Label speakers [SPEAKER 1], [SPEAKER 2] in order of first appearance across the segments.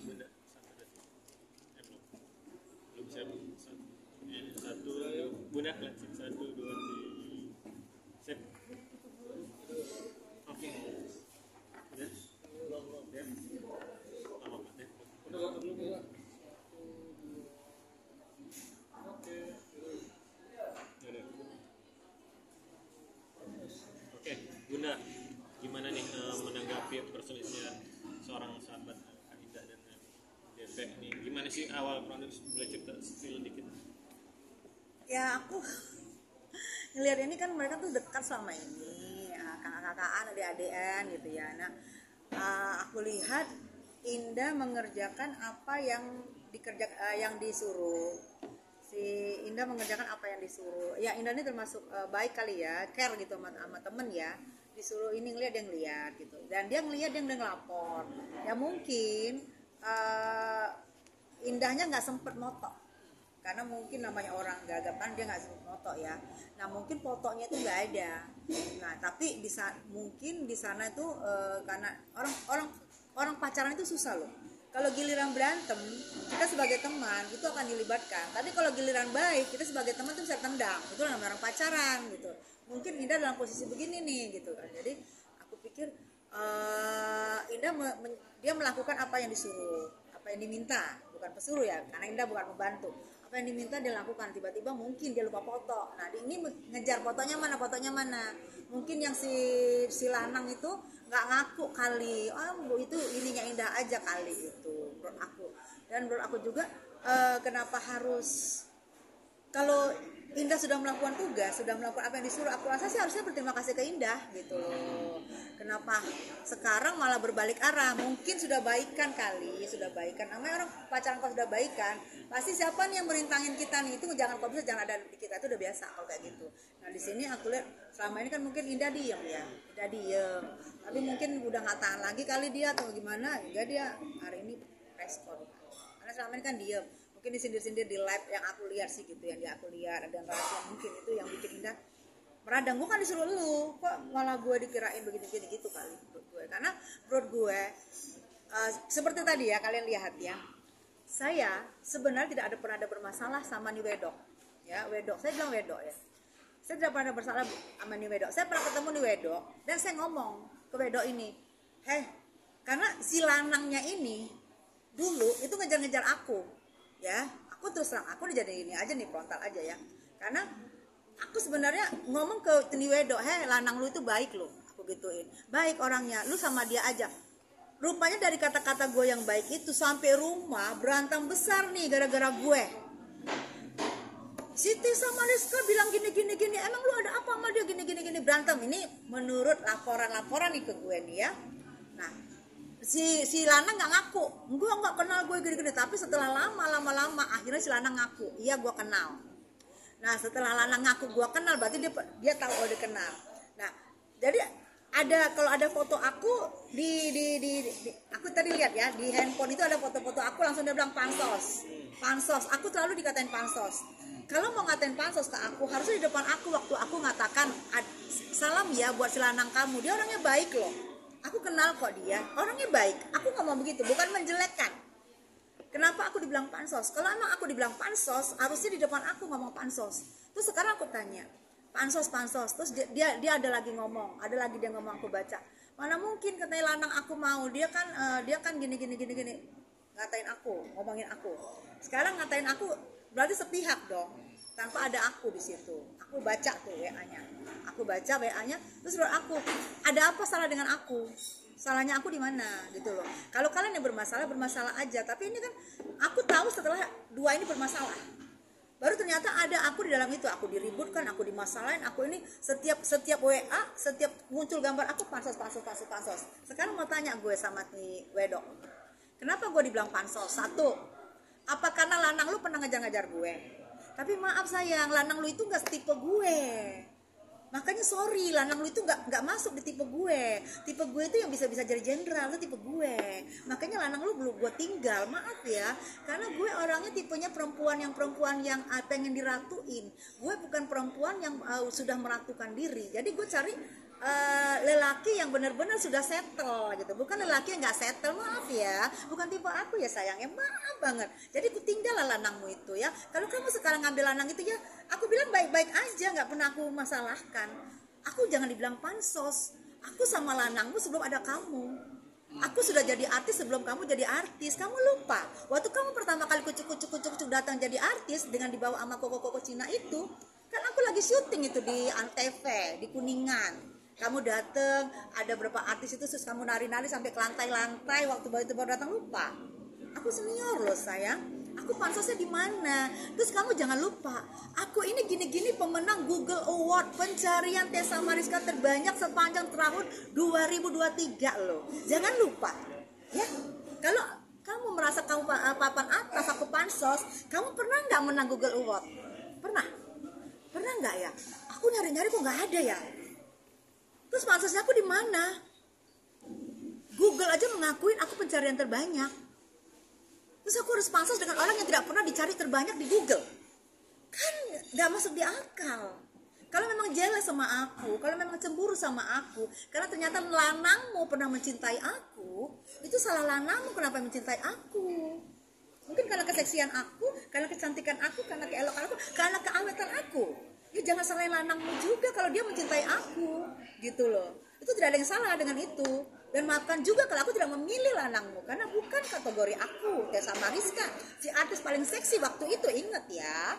[SPEAKER 1] bunda belum siap satu bunda klasik 1 2 3 sip oke udah belum ya lama deh udah oke bunda gimana nih menanggapi perselisihan seorang sahabat Kak Indah dan DP ini gimana sih awal proses boleh cerita spill dikit
[SPEAKER 2] Ya aku ngelihat ini kan mereka tuh dekat selama ini, kakak-kakakan, adik-adikan gitu ya. Nah, aku lihat Indah mengerjakan apa yang yang disuruh. Si Indah mengerjakan apa yang disuruh. Ya Indah ini termasuk baik kali ya, care gitu sama temen ya. Disuruh ini ngelihat dia ngelihat gitu. Dan dia ngelihat dia udah ngelapor. Ya mungkin Indahnya nggak sempet moto. Karena mungkin namanya orang gagapan dia nggak sempet moto ya. Nah mungkin fotonya itu nggak ada. Nah tapi mungkin di sana itu karena orang pacaran itu susah loh. Kalau giliran berantem kita sebagai teman itu akan dilibatkan. Tapi kalau giliran baik kita sebagai teman itu bisa tendang. Itu namanya orang pacaran gitu. Mungkin Indah dalam posisi begini nih gitu kan. Jadi aku pikir Indah dia melakukan apa yang disuruh, apa yang diminta, bukan pesuruh ya. Karena Indah bukan membantu. Apa yang diminta dia lakukan, tiba-tiba mungkin dia lupa foto. Nah ini ngejar fotonya mana, mungkin yang si lanang itu nggak ngaku kali, itu ininya Indah aja kali itu menurut aku. Dan menurut aku juga kenapa harus, kalau Indah sudah melakukan tugas, sudah melakukan apa yang disuruh, aku rasa sih harusnya berterima kasih ke Indah gitu loh. Kenapa sekarang malah berbalik arah? Mungkin sudah baikan kali, sudah baikan. Namanya orang pacaran kalau sudah baikan, pasti siapa nih yang merintangin kita nih, itu jangan kok bisa jangan ada di kita, itu udah biasa kalau kayak gitu. Nah di sini aku lihat selama ini kan mungkin Indah diem ya, Indah diem. Tapi mungkin udah nggak tahan lagi kali dia atau gimana, enggak dia hari ini respon. Karena selama ini kan diem. Mungkin disindir-sindir di live yang aku lihat sih gitu, yang aku lihat ada rahasia mungkin itu yang bikin Indah meradang. Gue kan disuruh lu kok malah gue dikirain begini-begini gitu kali menurut gue. Karena menurut gue seperti tadi ya kalian lihat ya, saya sebenarnya tidak pernah ada bermasalah sama nih wedok ya, wedok saya bilang wedok ya, saya tidak pernah ada bersalah sama nih wedok. Saya pernah ketemu nih wedok dan saya ngomong ke wedok ini, karena si lanangnya ini dulu itu ngejar-ngejar aku ya, aku terus terang aku dijadiin ini aja nih, frontal aja ya. Karena aku sebenarnya ngomong ke Tini Wedok, lanang lu itu baik loh, aku gituin, baik orangnya, lu sama dia aja. Rupanya dari kata-kata gue yang baik itu sampai rumah berantem besar nih gara-gara gue. Siti sama Rizka bilang gini, emang lu ada apa sama dia gini, berantem. Ini menurut laporan nih ke gue nih ya. Nah si Lana nggak ngaku, gue nggak kenal gue gini, tapi setelah lama akhirnya si Lana ngaku, iya gue kenal. Nah setelah Lana ngaku gue kenal, berarti dia tahu dia kenal. Nah jadi kalau ada foto aku aku tadi lihat ya di handphone itu ada foto-foto aku, langsung dia bilang pansos. Aku selalu dikatain pansos. Kalau mau ngatain pansos ke aku harusnya di depan aku, waktu aku ngatakan salam ya buat si lanang kamu, dia orangnya baik loh. Aku kenal kok dia, orangnya baik. Aku ngomong begitu, bukan menjelekkan. Kenapa aku dibilang pansos? Kalau emang aku dibilang pansos, harusnya di depan aku ngomong pansos. Terus sekarang aku tanya, pansos. Terus dia ada lagi ngomong, dia ngomong, aku baca. Mana mungkin katanya lanang aku mau, dia kan gini. Ngatain aku, ngomongin aku. Sekarang ngatain aku, berarti sepihak dong. Tanpa ada aku di situ. Aku baca tuh WA-nya. Aku baca WA-nya, terus menurut aku, ada apa salah dengan aku? Salahnya aku di mana gitu loh. Kalau kalian yang bermasalah aja, tapi ini kan aku tahu setelah dua ini bermasalah. Baru ternyata ada aku di dalam itu, aku diributkan, aku dimasalahin, aku ini setiap WA, setiap muncul gambar aku pansos. Sekarang mau tanya gue sama nih Wedok. Kenapa gue dibilang pansos? Satu, apa karena lanang lu pernah ngejar-ngejar gue? Tapi maaf sayang, lanang lu itu gak setipe gue. Makanya sorry, lanang lu itu gak masuk di tipe gue. Tipe gue itu yang bisa jadi jenderal, itu tipe gue. Makanya lanang lu belum gue tinggal, maaf ya. Karena gue orangnya tipenya perempuan yang pengen diratuin. Gue bukan perempuan yang sudah meratukan diri. Jadi gue cari lelaki yang benar-benar sudah settle gitu, bukan lelaki yang nggak settle. Maaf ya, bukan tipe aku ya sayang ya, maaf banget. Jadi aku tinggallah lanangmu itu ya. Kalau kamu sekarang ngambil lanang itu ya, aku bilang baik-baik aja, nggak pernah aku masalahkan. Aku jangan dibilang pansos. Aku sama lanangmu sebelum ada kamu. Aku sudah jadi artis sebelum kamu jadi artis. Kamu lupa waktu kamu pertama kali kucuk datang jadi artis dengan dibawa sama koko-koko Cina itu, kan aku lagi syuting itu di Antv di Kuningan. Kamu dateng, ada berapa artis itu, terus kamu nari-nari sampai ke lantai-lantai waktu baru datang, lupa. Aku senior loh sayang. Aku pansosnya di mana? Terus kamu jangan lupa, aku ini gini-gini pemenang Google Award pencarian Tessa Mariska terbanyak sepanjang tahun 2023 loh. Jangan lupa. Ya. Kalau kamu merasa kamu papan atas, aku pansos, kamu pernah nggak menang Google Award? Pernah? Pernah nggak ya? Aku nyari-nyari kok nggak ada ya. Terus pansosnya aku di mana? Google aja mengakuin aku pencarian terbanyak. Terus aku harus pansos dengan orang yang tidak pernah dicari terbanyak di Google. Kan gak masuk di akal. Kalau memang jealous sama aku, kalau memang cemburu sama aku, karena ternyata lanangmu pernah mencintai aku, itu salah lanangmu kenapa mencintai aku. Mungkin karena keseksian aku, karena kecantikan aku, karena keelokan aku, karena keawetan aku. Ya jangan salahin lanangmu juga kalau dia mencintai aku, gitu loh. Itu tidak ada yang salah dengan itu. Dan maafkan juga kalau aku tidak memilih lanangmu, karena bukan kategori aku. Tessa Mariska, si artis paling seksi waktu itu, ingat ya.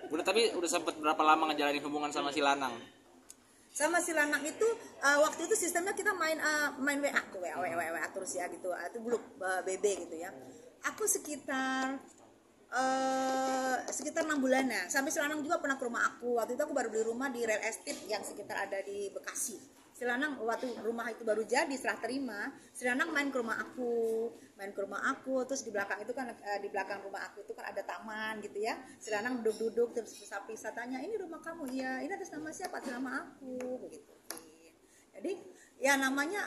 [SPEAKER 3] Tapi udah sempet berapa lama ngejalanin hubungan sama si lanang?
[SPEAKER 2] Sama si lanang itu waktu itu sistemnya kita main WA tuh, WA terus ya gitu. Itu belum BB gitu ya. Aku sekitar 6 bulanan. Sampai si lanang juga pernah ke rumah aku. Waktu itu aku baru beli rumah di real estate yang sekitar ada di Bekasi. Si lanang waktu rumah itu baru jadi setelah terima, si lanang main ke rumah aku, terus di belakang itu kan di belakang rumah aku itu kan ada taman gitu ya. Si lanang duduk terus bisa tanya, ini rumah kamu? Iya. Ini atas nama siapa? Atas nama aku, begitu. Jadi ya namanya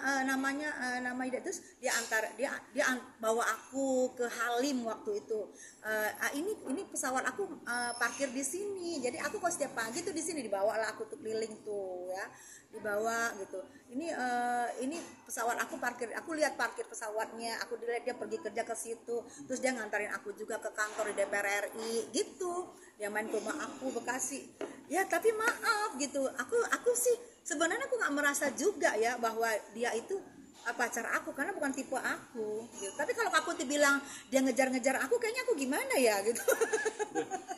[SPEAKER 2] terus dia bawa aku ke Halim waktu itu. Ini pesawat aku parkir di sini. Jadi aku kok setiap pagi tuh di sini dibawalah aku tuh keliling tuh ya. Dibawa gitu. Ini pesawat aku parkir. Aku lihat parkir pesawatnya. Aku lihat dia pergi kerja ke situ. Terus dia ngantarin aku juga ke kantor di DPR RI gitu. Dia main ke rumah aku Bekasi. Ya tapi maaf gitu. Aku sih sebenarnya aku nggak merasa juga ya bahwa dia itu pacar aku karena bukan tipe aku. Gitu. Tapi kalau aku tuh bilang dia ngejar-ngejar aku, kayaknya aku gimana ya gitu.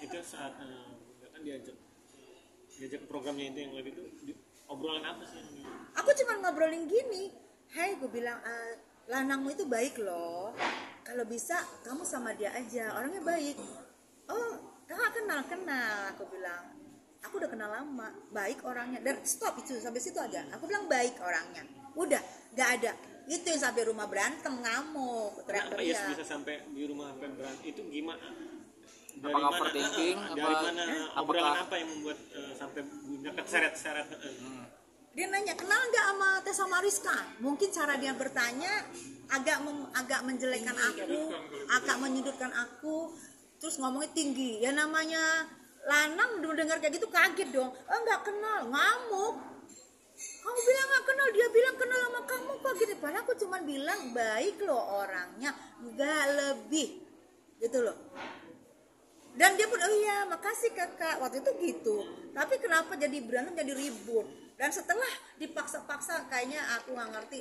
[SPEAKER 1] Itu saat kan diajak programnya itu yang lebih itu obrolan apa sih?
[SPEAKER 2] Aku cuma ngobrolin gini, hey gue bilang lanangmu itu baik loh. Kalau bisa kamu sama dia aja, orangnya baik. Oh, kakak kenal, aku bilang. Aku udah kenal lama, baik orangnya. Dan stop itu sampai situ aja. Aku bilang baik orangnya. Udah, nggak ada. Itu yang sampai rumah berantem, ngamuk,
[SPEAKER 1] Kenapa
[SPEAKER 2] teriak-teriak.
[SPEAKER 1] ya bisa sampai di rumah sampai berantem? Itu gimana?
[SPEAKER 3] Apakah overthinking?
[SPEAKER 1] Dari mana obrolan apa yang membuat sampai punya keseret-seret?
[SPEAKER 2] Dia nanya, kenal nggak sama Tessa Mariska? Mungkin cara dia bertanya agak menjelekkan aku, agak menyudutkan aku, terus ngomongnya tinggi. Ya namanya lanang dengar kayak gitu kaget dong. Nggak kenal, ngamuk. Kamu bilang nggak kenal, dia bilang kenal sama kamu kok gini. Padahal aku cuma bilang baik loh orangnya, nggak lebih, gitu loh. Dan dia pun, oh iya makasih kakak, waktu itu gitu. Tapi kenapa jadi berantem, jadi ribut. Dan setelah dipaksa-paksa, kayaknya aku nggak ngerti,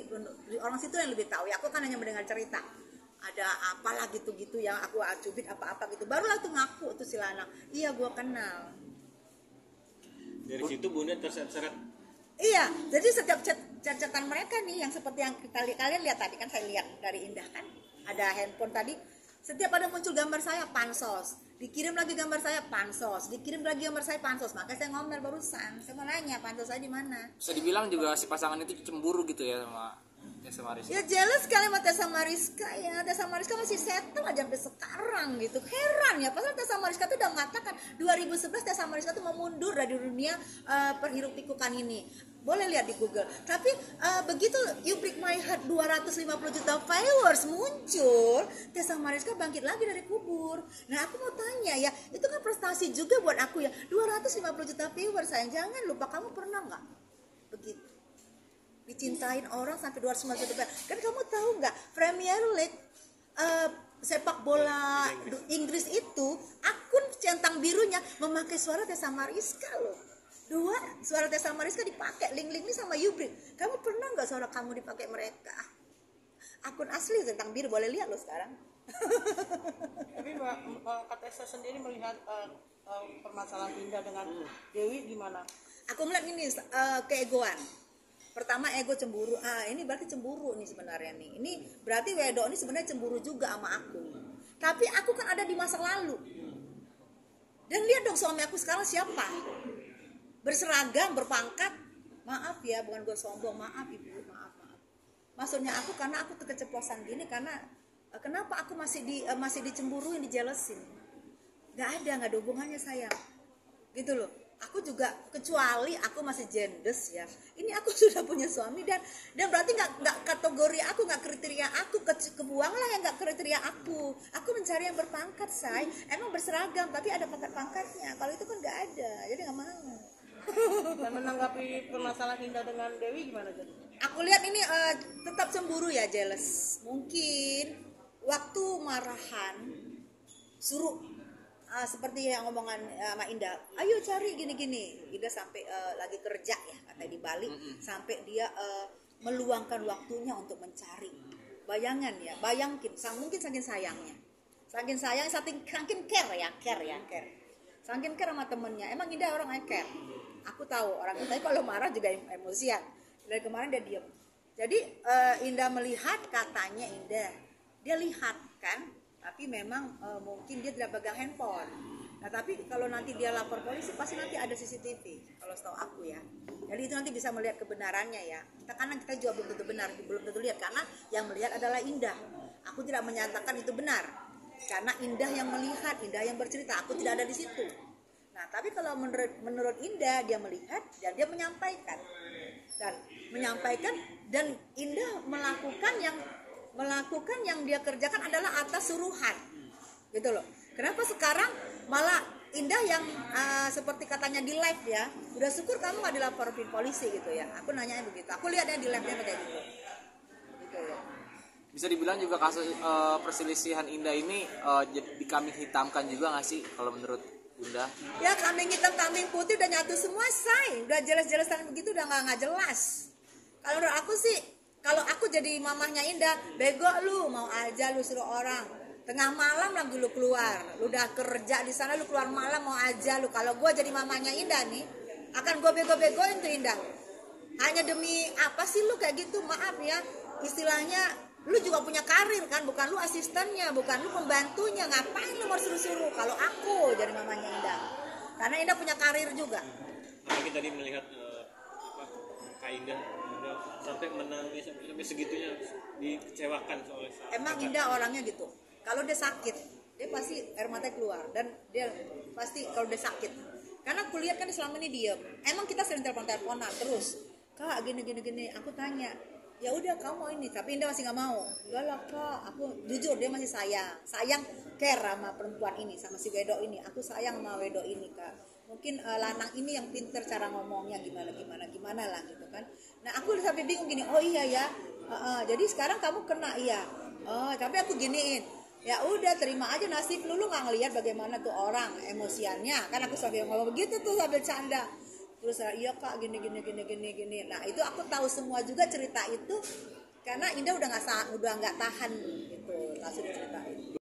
[SPEAKER 2] orang situ yang lebih tahu ya. Aku kan hanya mendengar cerita, ada apalah gitu-gitu yang aku cubit apa-apa gitu. Barulah tuh ngaku tuh si lanang, iya gua kenal.
[SPEAKER 1] Dari situ Bunda terseret-seret.
[SPEAKER 2] Iya, jadi setiap chat-chatan mereka nih yang seperti yang kalian lihat tadi kan, saya lihat dari Indah kan, ada handphone tadi. Setiap ada muncul gambar saya pansos, dikirim lagi gambar saya pansos, dikirim lagi gambar saya pansos. Makanya saya ngomel barusan, saya mau nanya pansos saya di mana.
[SPEAKER 3] Bisa dibilang juga si pasangan itu cemburu gitu ya sama Tessa Mariska.
[SPEAKER 2] Ya jelas sekali sama Tessa Mariska ya. Tessa Mariska masih settle aja sampai sekarang gitu. Heran ya, padahal Tessa Mariska tuh udah mengatakan 2011 Tessa Mariska tuh mau mundur dari dunia perhiruk pikukan ini. Boleh lihat di Google. Tapi begitu You Break My Heart 250 juta viewers muncul, Tessa Mariska bangkit lagi dari kubur. Nah aku mau tanya ya, itu kan prestasi juga buat aku ya. 250 juta viewers sayang, jangan lupa kamu pernah nggak begitu. Dicintain orang sampai 250 juta. Kan kamu tahu nggak, Premier League sepak bola Inggris itu akun centang birunya memakai suara Tessa Mariska loh. Suara Tessa Mariska dipakai, link-link ini sama Yubrik. Kamu pernah nggak suara kamu dipakai mereka? Akun asli centang biru, boleh lihat loh sekarang.
[SPEAKER 4] Tapi Kak Tessa sendiri melihat permasalahan Indah dengan Dewi gimana?
[SPEAKER 2] Aku melihat ini keegoan. Pertama ego cemburu. Ini berarti cemburu nih sebenarnya nih. Ini berarti Wedok ini sebenarnya cemburu juga sama aku. Tapi aku kan ada di masa lalu. Dan lihat dong suami aku sekarang siapa? Berseragam, berpangkat. Maaf ya, bukan gue sombong. Maaf ibu, maaf. Maksudnya aku karena aku keceplosan gini karena kenapa aku masih dicemburuin, dijelesin? Gak ada hubungannya sayang. Gitu loh. Aku juga kecuali aku masih jendes ya. Ini aku sudah punya suami dan berarti nggak kategori aku, nggak kriteria aku, kebuang lah yang nggak kriteria aku. Aku mencari yang berpangkat say. Emang berseragam tapi ada pangkat-pangkatnya. Kalau itu kan nggak ada, jadi nggak mau.
[SPEAKER 4] Dan menanggapi permasalahan Indah dengan Dewi gimana jadi?
[SPEAKER 2] Aku lihat ini tetap cemburu ya, jealous. Mungkin waktu marahan suruh seperti yang ngomongan sama Indah, ayo cari gini-gini. Indah sampai lagi kerja ya katanya di Bali, sampai dia meluangkan waktunya untuk mencari. Bayangkan ya, mungkin saking sayangnya, saking care. Saking care sama temennya. Emang Indah orang yang care. Aku tahu orang kita kalau marah juga emosian. Dari kemarin dia diam. Jadi Indah melihat, katanya dia lihat kan. Tapi memang mungkin dia tidak pegang handphone. Nah tapi kalau nanti dia lapor polisi pasti nanti ada CCTV. Kalau setahu aku ya. Jadi itu nanti bisa melihat kebenarannya ya. Karena kita juga belum tentu benar, belum tentu lihat karena yang melihat adalah Indah. Aku tidak menyatakan itu benar. Karena Indah yang melihat, Indah yang bercerita. Aku tidak ada di situ. Nah tapi kalau menurut Indah dia melihat dan dia menyampaikan dan Indah melakukan yang dia kerjakan adalah atas suruhan gitu loh. Kenapa sekarang malah Indah yang seperti katanya di live ya, udah syukur kamu gak dilaporin polisi gitu ya. Aku nanya begitu, aku lihatnya di live-nya kayak gitu loh.
[SPEAKER 3] Bisa dibilang juga kasus perselisihan Indah ini dikambing hitamkan juga gak sih kalau menurut Bunda?
[SPEAKER 2] Ya kambing hitam kambing putih udah nyatu semua say, udah jelas-jelasan begitu udah nggak jelas. Kalau menurut aku sih, kalau aku jadi mamahnya Indah, bego lu, mau aja lu suruh orang tengah malam lagi lu keluar, lu udah kerja di sana, lu keluar malam mau aja lu. Kalau gue jadi mamahnya Indah nih, akan gue bego-begoin tuh Indah. Hanya demi apa sih lu kayak gitu? Maaf ya, istilahnya lu juga punya karir kan, bukan lu asistennya, bukan lu pembantunya. Ngapain lu mau suruh-suruh? Kalau aku jadi mamahnya Indah, karena Indah punya karir juga.
[SPEAKER 1] Apalagi tadi melihat Kak Indah sampai menangis sampai segitunya, dikecewakan soalnya.
[SPEAKER 2] Emang Indah orangnya gitu. Kalau dia sakit, dia pasti air mata keluar dan dia pasti kalau dia sakit. Karena aku lihat kan selama ini diem. Emang kita sering telepon-teleponan terus. Kak gini. Aku tanya, ya udah kamu ini, tapi Indah masih nggak mau. Enggak lah Kak, aku jujur dia masih sayang care sama perempuan ini, sama si Wedok ini. Aku sayang sama Wedok ini Kak. Mungkin lanang ini yang pinter cara ngomongnya gimana lah gitu kan. Nah aku sampai bingung gini, oh iya ya, jadi sekarang kamu kena iya. Oh tapi aku giniin, ya udah terima aja nasib lu nggak ngelihat bagaimana tuh orang emosiannya kan. Aku sambil ngomong begitu tuh sambil canda. Terus iya Kak gini. Nah itu aku tahu semua juga cerita itu karena Indah udah nggak tahan